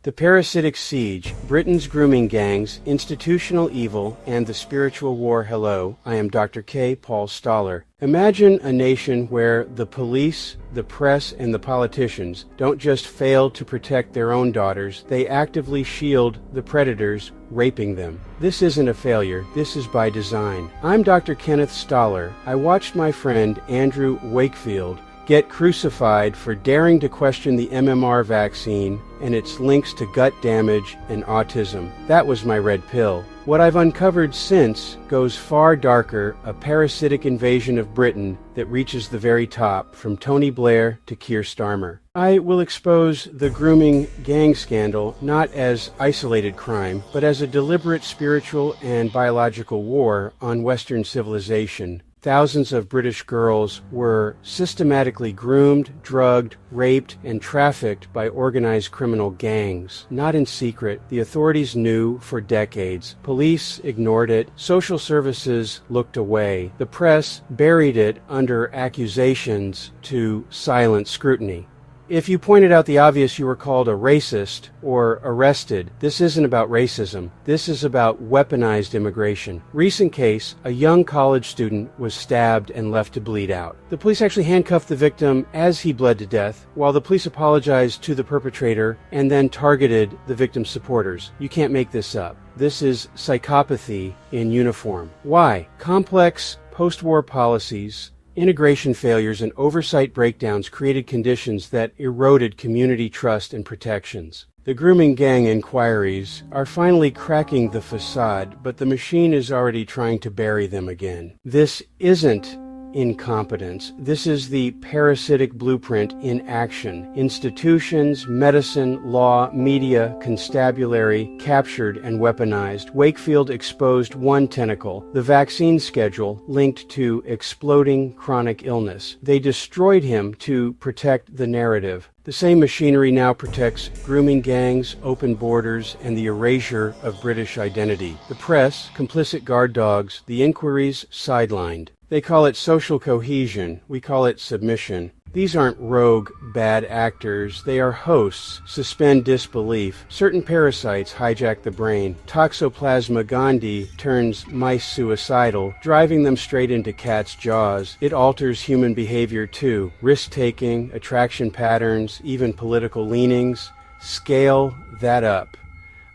The Parasitic Siege, Britain's Grooming Gangs, Institutional Evil, and the Spiritual War. Hello, I am Dr. K. Paul Stoller. Imagine a nation where the police, the press, and the politicians don't just fail to protect their own daughters, they actively shield the predators raping them. This isn't a failure, this is by design. I'm Dr. Kenneth Stoller. I watched my friend Andrew Wakefield get crucified for daring to question the MMR vaccine and its links to gut damage and autism. That was my red pill. What I've uncovered since goes far darker, a parasitic invasion of Britain that reaches the very top, from Tony Blair to Keir Starmer. I will expose the grooming gang scandal not as isolated crime, but as a deliberate spiritual and biological war on Western civilization. Thousands of British girls were systematically groomed, drugged, raped, and trafficked by organized criminal gangs. Not in secret, the authorities knew for decades. Police ignored it. Social services looked away. The press buried it under accusations to silence scrutiny. If you pointed out the obvious, you were called a racist or arrested. This isn't about racism. This is about weaponized immigration. Recent case, a young college student was stabbed and left to bleed out. The police actually handcuffed the victim as he bled to death, while the police apologized to the perpetrator and then targeted the victim's supporters. You can't make this up. This is psychopathy in uniform. Why? Complex post-war policies, integration failures, and oversight breakdowns created conditions that eroded community trust and protections. The grooming gang inquiries are finally cracking the facade, but the machine is already trying to bury them again. This isn't incompetence. This is the parasitic blueprint in action. Institutions, medicine, law, media, constabulary, captured and weaponized. Wakefield exposed one tentacle, the vaccine schedule linked to exploding chronic illness. They destroyed him to protect the narrative. The same machinery now protects grooming gangs, open borders, and the erasure of British identity. The press, complicit guard dogs, the inquiries sidelined. They call it social cohesion. We call it submission. These aren't rogue, bad actors. They are hosts. Suspend disbelief. Certain parasites hijack the brain. Toxoplasma gondii turns mice suicidal, driving them straight into cats' jaws. It alters human behavior too. Risk-taking, attraction patterns, even political leanings. Scale that up.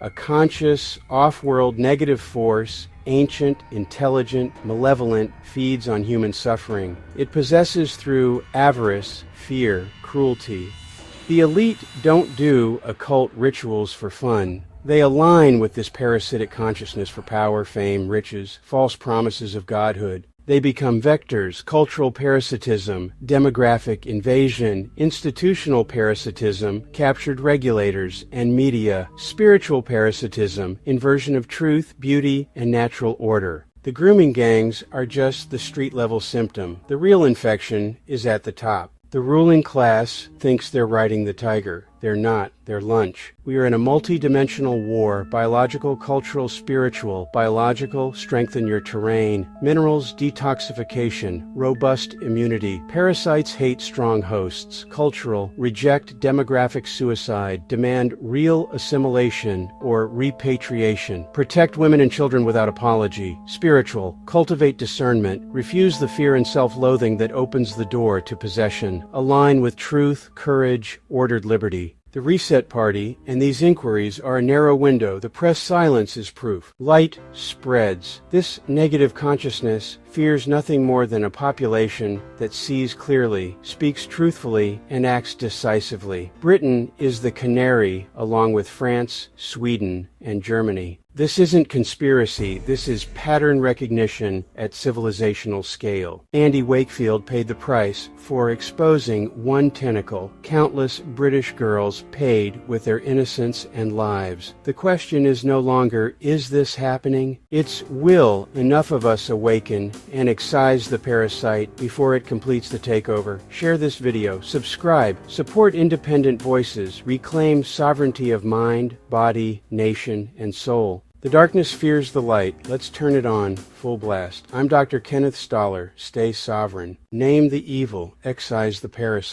A conscious, off-world negative force, ancient, intelligent, malevolent, feeds on human suffering. It possesses through avarice, fear, cruelty. The elite don't do occult rituals for fun. They align with this parasitic consciousness for power, fame, riches, false promises of godhood. They become vectors, cultural parasitism, demographic invasion, institutional parasitism, captured regulators and media, spiritual parasitism, inversion of truth, beauty, and natural order. The grooming gangs are just the street-level symptom. The real infection is at the top. The ruling class thinks they're riding the tiger. They're not. They're lunch. We are in a multi-dimensional war, biological, cultural, spiritual. Biological, strengthen your terrain. Minerals, detoxification. Robust immunity. Parasites hate strong hosts. Cultural, reject demographic suicide. Demand real assimilation or repatriation. Protect women and children without apology. Spiritual, cultivate discernment. Refuse the fear and self-loathing that opens the door to possession. Align with truth, courage, ordered liberty. The Reset Party and these inquiries are a narrow window. The press silence is proof. Light spreads. This negative consciousness fears nothing more than a population that sees clearly, speaks truthfully, and acts decisively. Britain is the canary, along with France, Sweden, and Germany. This isn't conspiracy, this is pattern recognition at civilizational scale. Andy Wakefield paid the price for exposing one tentacle. Countless British girls paid with their innocence and lives. The question is no longer, is this happening? It's, will enough of us awaken and excise the parasite before it completes the takeover? Share this video, subscribe, support independent voices, reclaim sovereignty of mind, body, nation, and soul. The darkness fears the light. Let's turn it on, full blast. I'm Dr. Kenneth Stoller. Stay sovereign. Name the evil. Excise the parasite.